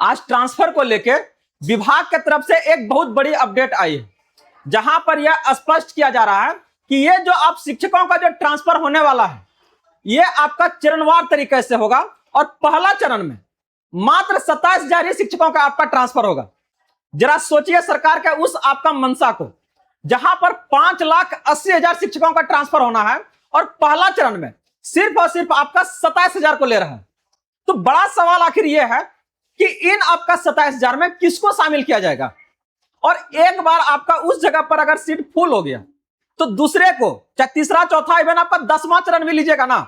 आज ट्रांसफर को लेके विभाग की तरफ से एक बहुत बड़ी अपडेट आई है, जहां पर यह स्पष्ट किया जा रहा है कि ये जो आप शिक्षकों का जो ट्रांसफर होने वाला है, ये आपका चरणवार तरीके से होगा और पहला चरण में मात्र 27,000 शिक्षकों का आपका ट्रांसफर होगा। जरा सोचिए सरकार के उस आपका मंशा को, जहां पर 5,80,000 शिक्षकों का ट्रांसफर होना है और पहला चरण में सिर्फ और सिर्फ आपका 27,000 को ले रहा है। तो बड़ा सवाल आखिर यह है कि इन आपका 27,000 में किसको शामिल किया जाएगा, और एक बार आपका उस जगह पर अगर सीट फुल हो गया तो दूसरे को, चाहे तीसरा चौथा इवन आपका 10वां चरण भी लीजिएगा ना,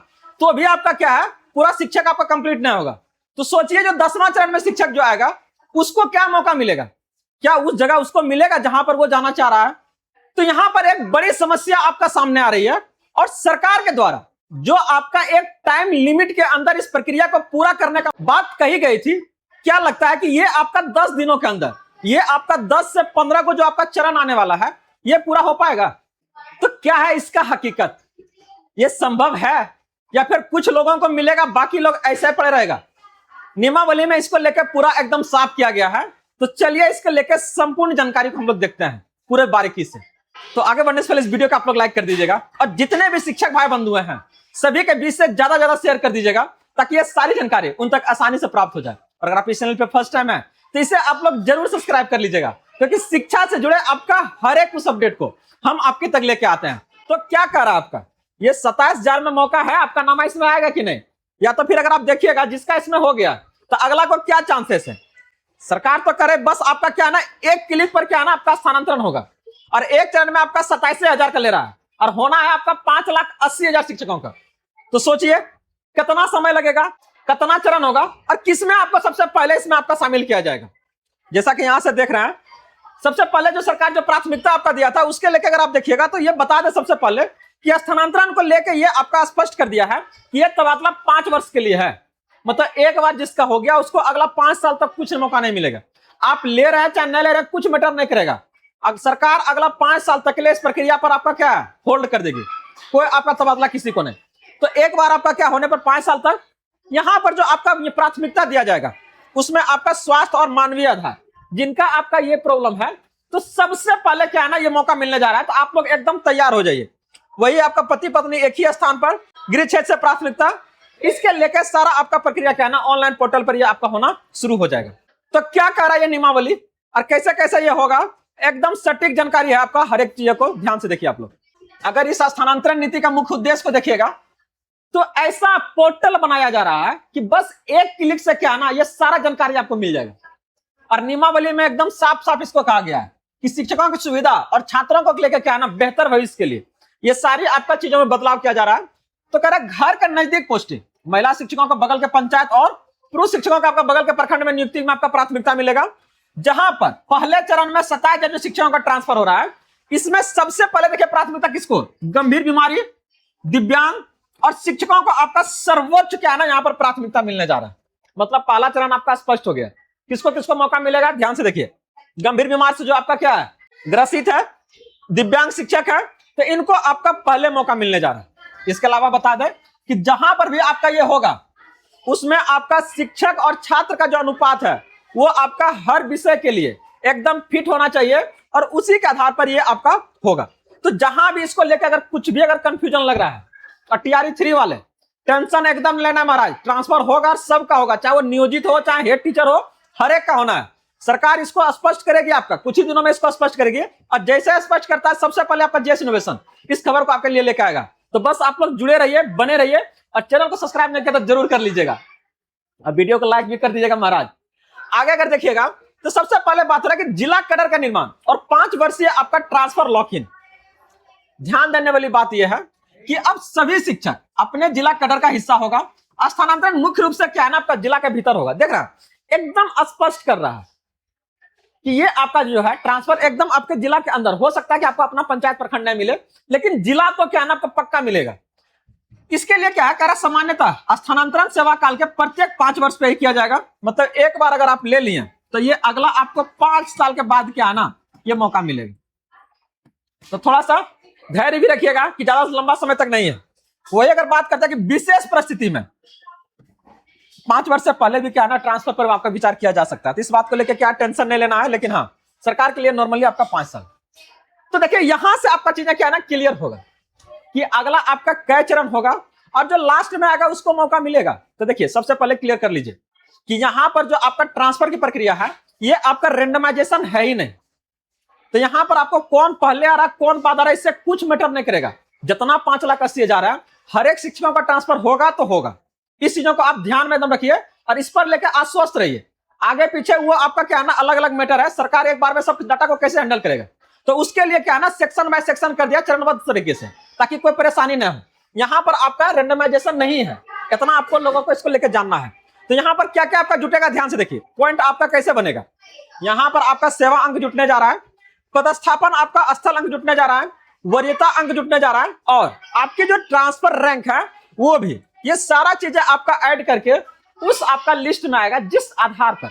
तो भी आपका क्या है, पूरा शिक्षक आपका कंप्लीट नहीं होगा। तो सोचिए जो 10वां चरण में शिक्षक जो आएगा उसको क्या मौका मिलेगा, क्या उस जगह उसको मिलेगा जहां पर वो जाना चाह रहा है। तो यहां पर एक बड़ी समस्या आपका सामने आ रही है, और सरकार के द्वारा जो आपका एक टाइम लिमिट के अंदर इस प्रक्रिया को पूरा करने का बात कही गई थी, क्या लगता है कि ये आपका 10 दिनों के अंदर, ये आपका 10 से 15 को जो आपका चरण आने वाला है, ये पूरा हो पाएगा? तो क्या है इसका हकीकत, ये संभव है या फिर कुछ लोगों को मिलेगा बाकी लोग ऐसे पड़े रहेगा? नियमावली में इसको लेकर पूरा एकदम साफ किया गया है। तो चलिए इसको लेकर संपूर्ण जानकारी को हम लोग देखते हैं पूरे बारीकी से। तो आगे बढ़ने से पहले इस वीडियो को आप लोग लाइक कर दीजिएगा, और जितने भी शिक्षक भाई बंधु हैं सभी के बीच से ज्यादा शेयर कर दीजिएगा, ताकि ये सारी जानकारी उन तक आसानी से प्राप्त हो जाए। और अगर आप इस चैनल पे फर्स्ट टाइम है तो इसे आप लोग जरूर सब्सक्राइब कर लीजिएगा, क्योंकि शिक्षा से जुड़े आपका हर एक उस अपडेट को हम आपके तक लेके आते हैं। तो क्या कह रहा है आपका ये 27,000 में मौका है, आपका नाम इसमें आएगा कि नहीं? या तो फिर अगर आप देखिएगा जिसका इसमें हो गया तो अगला को क्या चांसेस है? सरकार तो करे बस आपका क्या ना, एक क्लिक पर क्या ना आपका स्थानांतरण होगा, और एक चरण में आपका 27,000 का ले रहा है, और होना है आपका 5,80,000 शिक्षकों का। तो सोचिए कितना समय लगेगा, कितना चरण होगा, और किसमें आपको सबसे पहले इसमें आपका शामिल किया जाएगा। जैसा कि यहां से देख रहे हैं, सबसे पहले जो सरकार जो प्राथमिकता आपका दिया था उसके लेकर अगर आप देखिएगा तो ये बता दे सबसे पहले कि स्थानांतरण को लेकर ये आपका स्पष्ट कर दिया है कि ये तबादला 5 वर्ष के लिए है। मतलब एक बार जिसका हो गया उसको अगला 5 साल तक कुछ मौका नहीं मिलेगा। आप ले रहे हैं चाहे नहीं ले रहे, कुछ मैटर नहीं करेगा। सरकार अगला 5 साल तक के लिए इस प्रक्रिया पर आपका क्या है, होल्ड कर देगी, कोई आपका तबादला किसी को नहीं। तो एक बार आपका क्या होने पर 5 साल तक यहां पर जो आपका प्राथमिकता दिया जाएगा उसमें आपका स्वास्थ्य और मानवीय आधार, जिनका आपका ये प्रॉब्लम है, तो सबसे पहले क्या है ना ये मौका मिलने जा रहा है। तो आप लोग एकदम तैयार हो जाइए। वही आपका पति पत्नी एक ही स्थान पर, गृह क्षेत्र से प्राथमिकता, इसके लेकर सारा आपका प्रक्रिया क्या है ना ऑनलाइन पोर्टल पर ये आपका होना शुरू हो जाएगा। तो क्या कह रहा है ये नियमावली और कैसे कैसे ये होगा, एकदम सटीक जानकारी है आपका, हर एक चीज को ध्यान से देखिए आप लोग। अगर इस स्थानांतरण नीति का मुख्य उद्देश्य को देखिएगा तो ऐसा पोर्टल बनाया जा रहा है कि बस एक क्लिक से क्या ना ये सारा जानकारी आपको मिल जाएगा। और नियमावली में एकदम साफ साफ इसको कहा गया है कि शिक्षकों की सुविधा और छात्रों को लेकर क्या ना बेहतर भविष्य के लिए ये सारी आपका चीजों में बदलाव किया जा रहा है। तो कह रहा है घर के नजदीक पोस्टिंग, महिला शिक्षकों को बगल के पंचायत और पुरुष शिक्षकों का आपका बगल के प्रखंड में नियुक्ति में आपका प्राथमिकता मिलेगा। जहां पर पहले चरण में 27,000 शिक्षकों का ट्रांसफर हो रहा है, इसमें सबसे पहले देखिए प्राथमिकता किसको, गंभीर बीमारी, दिव्यांग और शिक्षकों को आपका सर्वोच्च क्या है ना यहां पर प्राथमिकता मिलने जा रहा है। मतलब पहला चरण आपका स्पष्ट हो गया, किसको किसको मौका मिलेगा, ध्यान से देखिए। गंभीर बीमार से जो आपका क्या है ग्रसित है, दिव्यांग शिक्षक है, तो इनको आपका पहले मौका मिलने जा रहा है। इसके अलावा बता दें कि जहां पर भी आपका ये होगा उसमें आपका शिक्षक और छात्र का जो अनुपात है वो आपका हर विषय के लिए एकदम फिट होना चाहिए, और उसी के आधार पर ये आपका होगा। तो जहां भी इसको लेकर अगर कुछ भी अगर कंफ्यूजन लग रहा है, और टीआरई 3 वाले टेंशन एकदम लेना महाराज, ट्रांसफर होगा, सबका होगा, चाहे वो नियोजित हो चाहे हेड टीचर हो, हर एक का होना है। सरकार इसको स्पष्ट करेगी, आपका कुछ ही दिनों में इसको स्पष्ट करेगी, और जैसे स्पष्ट करता है सबसे पहले आपका जेएस इनोवेशन इस खबर को आपके लिए लेकर आएगा। तो बस आप लोग जुड़े रहिए, बने रहिए, और चैनल को सब्सक्राइब नहीं किया तो जरूर कर लीजिएगा, और वीडियो को लाइक भी कर दीजिएगा महाराज। आगे अगर देखिएगा तो सबसे पहले बात हो रहा है कि जिला कैडर का निर्माण और 5 वर्षीय आपका ट्रांसफर लॉक इन। ध्यान देने वाली बात यह है कि अब सभी शिक्षक अपने जिला कैडर का हिस्सा होगा। स्थानांतरण मुख्य रूप से क्या है ना आपका जिला के भीतर होगा। देख रहा एकदम स्पष्ट कर रहा है कि ये आपका जो है ट्रांसफर एकदम आपके जिला के अंदर हो सकता है कि आपको अपना पंचायत प्रखंड नहीं मिले, लेकिन जिला तो क्या है ना आपको पक्का मिलेगा। इसके लिए क्या है कह रहा सामान्यतः स्थानांतरण सेवा काल के प्रत्येक 5 वर्ष पे ही किया जाएगा। मतलब एक बार अगर आप ले लिए तो ये अगला आपको 5 साल के बाद क्या है ना ये मौका मिलेगा। तो थोड़ा सा धैर्य भी रखिएगा कि ज्यादा लंबा समय तक नहीं है। वही अगर बात करते हैं कि विशेष परिस्थिति में 5 वर्ष से पहले भी क्या है ना ट्रांसफर पर आपका विचार किया जा सकता है। तो इस बात को लेकर क्या टेंशन नहीं लेना है, लेकिन हाँ सरकार के लिए नॉर्मली आपका 5 साल। तो देखिए यहां से आपका चीजें क्या है ना क्लियर होगा कि अगला आपका कै चरण होगा और जो लास्ट में आएगा उसको मौका मिलेगा। तो देखिए सबसे पहले क्लियर कर लीजिए कि यहां पर जो आपका ट्रांसफर की प्रक्रिया है ये आपका रेंडमाइजेशन है ही नहीं। तो यहां पर आपको कौन पहले आ रहा है कौन बाद आ रहा है इससे कुछ मैटर नहीं करेगा। जितना 5,80,000 है हर एक शिक्षकों का ट्रांसफर होगा तो होगा। इस चीजों को आप ध्यान में एकदम रखिए और इस पर लेकर आश्वस्त रहिए। आगे पीछे वो आपका क्या है ना अलग अलग मैटर है, सरकार एक बार में सब डाटा को कैसे हैंडल करेगा। तो उसके लिए क्या है ना सेक्शन बाय सेक्शन कर दिया चरणबद्ध तरीके से ताकि कोई परेशानी ना हो। यहां पर आपका रेंडमाइजेशन नहीं है, इतना आपको लोगों को इसको लेकर जानना है। तो यहां पर क्या क्या आपका जुटेगा ध्यान से देखिए, पॉइंट आपका कैसे बनेगा। यहां पर आपका सेवा अंक जुटने जा रहा है, पदस्थापन आपका स्थल अंक जुटने जा रहा है, वरीयता अंक जुटने जा रहा है और आपकी जो ट्रांसफर रैंक है वो भी। ये सारा चीजें आपका ऐड करके उस आपका लिस्ट में आएगा जिस आधार पर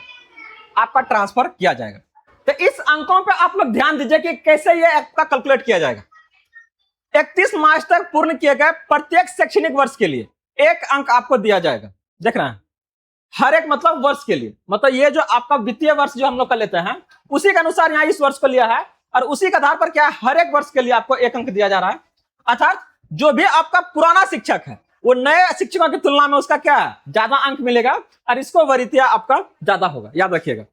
आपका ट्रांसफर किया जाएगा। तो इस अंकों पे आप लोग ध्यान दीजिए कि कैसे ये आपका कैलकुलेट किया जाएगा। 31 मार्च तक पूर्ण किए गए प्रत्येक शैक्षणिक वर्ष के लिए 1 अंक आपको दिया जाएगा। देख रहे हैं हर एक मतलब वर्ष के लिए, मतलब ये जो आपका वित्तीय वर्ष जो हम लोग का लेते हैं उसी के अनुसार यहाँ इस वर्ष को लिया है और उसी के आधार पर क्या है हर एक वर्ष के लिए आपको 1 अंक दिया जा रहा है। अर्थात जो भी आपका पुराना शिक्षक है वो नए शिक्षकों की तुलना में उसका क्या है ज्यादा अंक मिलेगा और इसको वरीयता आपका ज्यादा होगा, याद रखिएगा।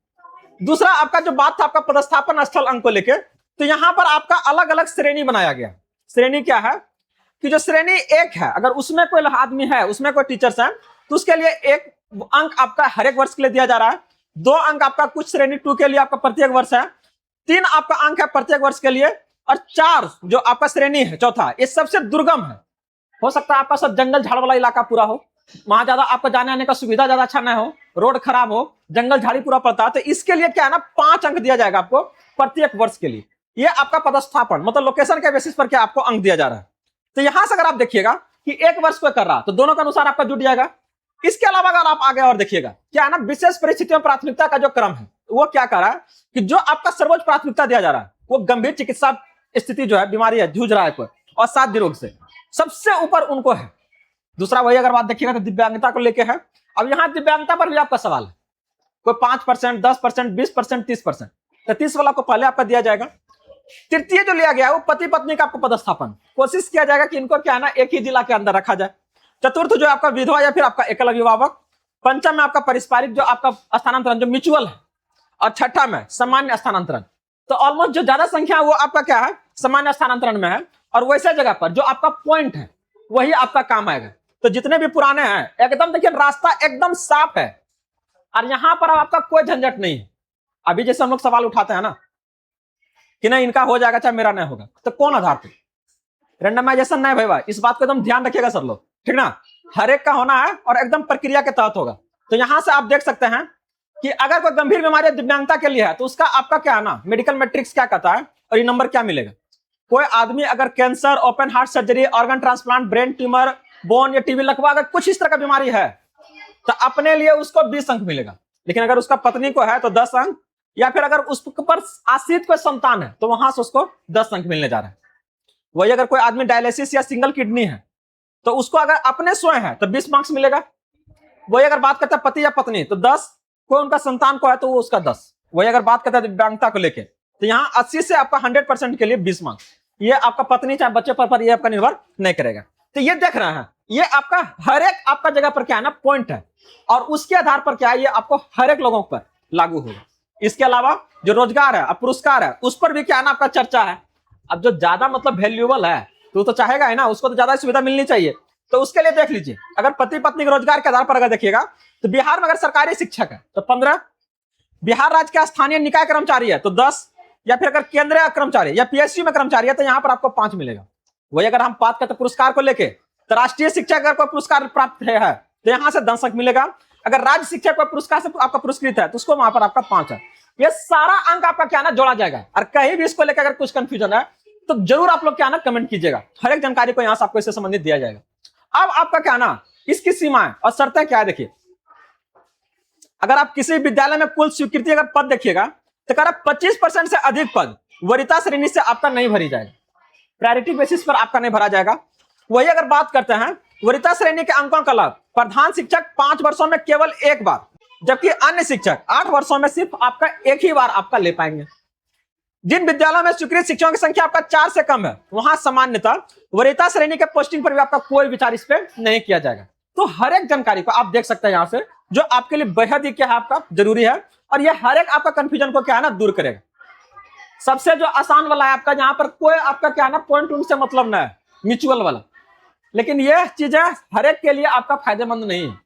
दूसरा आपका जो बात था आपका पदस्थापन स्थल अंक को लेकर, तो यहां पर आपका अलग अलग श्रेणी बनाया गया। श्रेणी क्या है कि जो श्रेणी 1 है अगर उसमें कोई आदमी है उसमें कोई टीचर्स है तो उसके लिए 1 अंक आपका हर एक वर्ष के लिए दिया जा रहा है। 2 अंक आपका कुछ श्रेणी 2 के लिए आपका प्रत्येक वर्ष है, 3 आपका अंक है प्रत्येक वर्ष के लिए और 4 जो आपका श्रेणी है चौथा ये सबसे दुर्गम है। हो सकता है आपका सब जंगल झाड़ वाला इलाका पूरा हो, वहां ज्यादा आपको जाने आने का सुविधा ज्यादा अच्छा ना हो, रोड खराब हो, जंगल झाड़ी पूरा पड़ता है, तो इसके लिए क्या है ना 5 अंक दिया जाएगा आपको प्रत्येक वर्ष के लिए। ये आपका पदस्थापन मतलब लोकेशन के बेसिस पर क्या आपको अंक दिया जा रहा है। तो यहां से अगर आप देखिएगा कि 1 वर्ष को कर रहा तो दोनों के अनुसार आपका जुट जाएगा। इसके अलावा अगर आप आगे और देखिएगा क्या है ना विशेष परिस्थितियों में प्राथमिकता का जो क्रम है वो क्या कर रहा है कि जो आपका सर्वोच्च प्राथमिकता दिया जा रहा है वो गंभीर चिकित्सा स्थिति जो है बीमारी है जूझ रहा है कोई और साथ रोग से सबसे ऊपर उनको है। दूसरा वही अगर बात देखिएगा तो दिव्यांगता को लेके है। अब यहाँ दिव्यांगता पर भी आपका सवाल है, कोई 5%, 10%, 20%, 30%, तो 30 वाला को पहले आपका दिया जाएगा। तृतीय जो लिया गया है वो पति पत्नी का आपको पदस्थापन, कोशिश किया जाएगा कि इनको क्या है ना एक ही जिला के अंदर रखा जाए। चतुर्थ जो आपका विधवा या फिर आपका एकल अभिभावक, पंचम में आपका पारस्परिक जो आपका स्थानांतरण जो म्यूचुअल है और छठा में सामान्य स्थानांतरण। तो ऑलमोस्ट जो ज्यादा संख्या है वो आपका क्या है सामान्य स्थानांतरण में है और वैसे जगह पर जो आपका पॉइंट है वही आपका काम आएगा। तो जितने भी पुराने हैं एकदम देखिए रास्ता एकदम साफ है और यहां पर आपका कोई झंझट नहीं है। अभी जैसे हम लोग सवाल उठाते हैं ना कि नहीं इनका हो जाएगा चाहे मेरा नहीं होगा, तो कौन आधार पे रेंडमाइजेशन नहीं भाई भाई, इस बात को एकदम ध्यान रखिएगा सब लोग, ठीक ना। हर एक का होना है और एकदम प्रक्रिया के तहत होगा। तो यहां से आप देख सकते हैं कि अगर कोई गंभीर बीमारी दिव्यांगता के लिए है तो उसका आपका क्या है ना मेडिकल मैट्रिक्स क्या कहता है और ये नंबर क्या मिलेगा। कोई आदमी अगर cancer, open heart surgery, organ transplant, brain tumour, bone या टीबी लकवा अगर कुछ इस तरह का बीमारी है तो अपने लिए उसको 20 अंक मिलेगा। लेकिन अगर उसका पत्नी को है तो 10 अंक, या फिर अगर उस पर आश्रित कोई संतान है तो वहां से उसको 10 अंक मिलने जा रहा है। वही अगर कोई आदमी डायलिसिस या सिंगल किडनी है तो उसको अगर अपने स्वयं है तो 20 मार्क्स मिलेगा। वही अगर बात करता है पति या पत्नी तो 10, कोई उनका संतान को है तो वो उसका 10। वही अगर बात करता है दिव्यांगता को लेकर तो यहाँ 80 से आपका 100% के लिए 20 मार्क्स। ये आपका पत्नी चाहे बच्चे पर ये आपका निर्भर नहीं करेगा। तो ये देख रहे हैं ये आपका हर एक आपका जगह पर क्या है ना पॉइंट है और उसके आधार पर क्या है ये आपको हर एक लोगों पर लागू होगा। इसके अलावा जो रोजगार है, पुरस्कार है, उस पर भी क्या है ना आपका चर्चा है। अब जो ज्यादा मतलब वैल्यूएबल है तो चाहेगा है ना उसको तो ज्यादा सुविधा मिलनी चाहिए। तो उसके लिए देख लीजिए अगर पति पत्नी के रोजगार के आधार पर अगर देखिएगा तो बिहार में अगर सरकारी शिक्षक है तो 15, बिहार राज्य का स्थानीय निकाय कर्मचारी है तो 10, या फिर अगर केंद्रीय कर्मचारी या पीएसयू में कर्मचारी है तो यहाँ पर आपको 5 मिलेगा। वही अगर हम बात करते पुरस्कार को लेके तो राष्ट्रीय शिक्षक अगर कोई पुरस्कार प्राप्त है तो यहाँ से 10 अंक मिलेगा। अगर राज्य शिक्षक कोई पुरस्कार से आपका पुरस्कृत है तो उसको वहां पर आपका 5 है। ये सारा अंक आपका क्या ना जोड़ा जाएगा और कहीं भी इसको लेकर अगर कुछ कंफ्यूजन है तो जरूर आप लोग क्या ना कमेंट कीजिएगा, हर एक जानकारी को यहाँ से आपको इससे संबंधित दिया जाएगा। अब आपका क्या ना इसकी सीमाएं और शर्तें क्या है देखिए। अगर आप किसी विद्यालय में कुल स्वीकृति अगर पद देखिएगा तो कह रहा 25% से अधिक पद वरीयता श्रेणी से आपका नहीं भरी जाएगा, प्रायोरिटी बेसिस पर आपका नहीं भरा जाएगा। वही अगर बात करते हैं वरीयता श्रेणी के अंकों का लाभ प्रधान शिक्षक 5 वर्षों में केवल एक बार, जबकि अन्य शिक्षक 8 वर्षों में सिर्फ आपका एक ही बार आपका ले पाएंगे। जिन विद्यालयों में स्वीकृत शिक्षकों की संख्या आपका 4 से कम है, वहां सामान्यतः वरीयता श्रेणी के पोस्टिंग पर भी आपका कोई विचार इस पे नहीं किया जाएगा। तो हर एक जानकारी को आप देख सकते हैं यहाँ से, जो आपके लिए बेहद ही क्या है आपका जरूरी है, और ये हर एक आपका कंफ्यूजन को क्या है ना दूर करेगा। सबसे जो आसान वाला है आपका, जहां पर कोई आपका क्या है ना पॉइंट उनसे मतलब ना है, म्यूचुअल वाला, लेकिन ये चीजें हर एक के लिए आपका फायदेमंद नहीं है।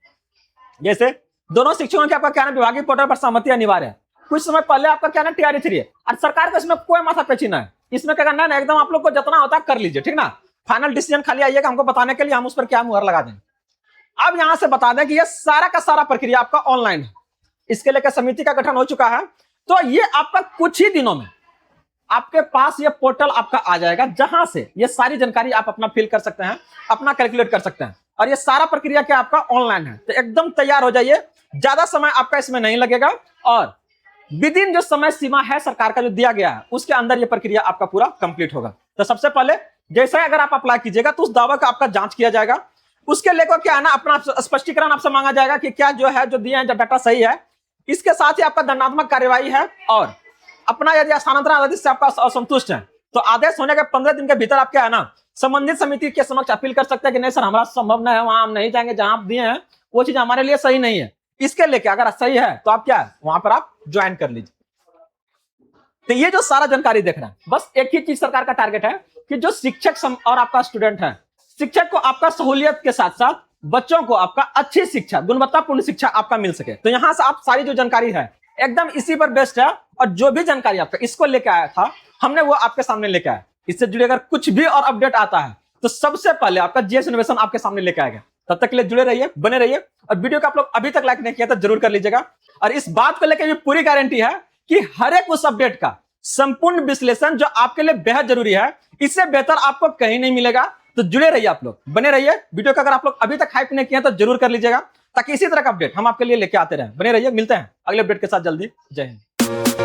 जैसे दोनों शिक्षकों के आपका क्या है ना विभागीय पोर्टल पर सहमति अनिवार्य है। कुछ समय पहले आपका क्या ना टीआरई 3 है, और सरकार को इसमें कोई माथा पेची ना है। इसमें क्या करना है ना, एकदम आप लोग को जितना होता है कर लीजिए, ठीक ना। फाइनल डिसीजन खाली आइएगा हमको बताने के लिए, हम उस पर क्या मुहर लगा देंगे। अब यहां से बता दें कि ये सारा का सारा प्रक्रिया आपका ऑनलाइन है। इसके लेकर समिति का गठन हो चुका है, तो ये आपका कुछ ही दिनों में आपके पास ये पोर्टल आपका आ जाएगा, जहां से ये सारी जानकारी आप अपना फिल कर सकते हैं, अपना कैलकुलेट कर सकते हैं, और ये सारा प्रक्रिया क्या आपका ऑनलाइन है। तो एकदम तैयार हो जाइए, ज्यादा समय आपका इसमें नहीं लगेगा, और विदिन जो समय सीमा है सरकार का जो दिया गया है उसके अंदर ये प्रक्रिया आपका पूरा कंप्लीट होगा। तो सबसे पहले जैसे अगर आप अप्लाई कीजिएगा तो उस दावा का आपका जांच किया जाएगा, उसके लेकर क्या है ना अपना स्पष्टीकरण आपसे मांगा जाएगा कि क्या जो है जो दिए हैं जो डाटा सही है। इसके साथ ही आपका दंडात्मक कार्यवाही है, और अपना यदि स्थानांतरण आदेश से आपका असंतुष्ट है तो आदेश होने के 15 दिन के भीतर आप क्या है ना संबंधित समिति के समक्ष अपील कर सकते हैं कि नहीं सर हमारा संभव नहीं है, वहां हम नहीं जाएंगे, जहां आप दिए हैं वो चीज हमारे लिए सही नहीं है। इसके लेके अगर सही है तो आप क्या है वहां पर आप ज्वाइन कर लीजिए। तो ये जो सारा जानकारी देख रहे हैं, बस एक ही चीज सरकार का टारगेट है कि जो शिक्षक और आपका स्टूडेंट है, शिक्षक को आपका सहूलियत के साथ साथ बच्चों को आपका अच्छी शिक्षा, गुणवत्तापूर्ण शिक्षा आपका मिल सके। तो यहां से आप सारी जो जानकारी है एकदम इसी पर बेस्ड है, और जो भी जानकारी आपका इसको लेके आया था हमने वो आपके सामने लेके आया। इससे जुड़े अगर कुछ भी और अपडेट आता है तो सबसे पहले आपका जीएस इनोवेशन आपके सामने लेके आएगा। तब तक के लिए जुड़े रहिए, बने रहिए, और वीडियो को आप लोग अभी तक लाइक नहीं किया तो जरूर कर लीजिएगा। और इस बात को लेकर भी पूरी गारंटी है कि हर एक उस अपडेट का संपूर्ण विश्लेषण जो आपके लिए बेहद जरूरी है, इससे बेहतर आपको कहीं नहीं मिलेगा। तो जुड़े रहिए, आप लोग बने रहिए। वीडियो को अगर आप लोग अभी तक हाइप नहीं किया तो जरूर कर लीजिएगा, ताकि इसी तरह का अपडेट हम आपके लिए लेके आते रहें। बने रहिए, मिलते हैं अगले अपडेट के साथ जल्दी। जय हिंद।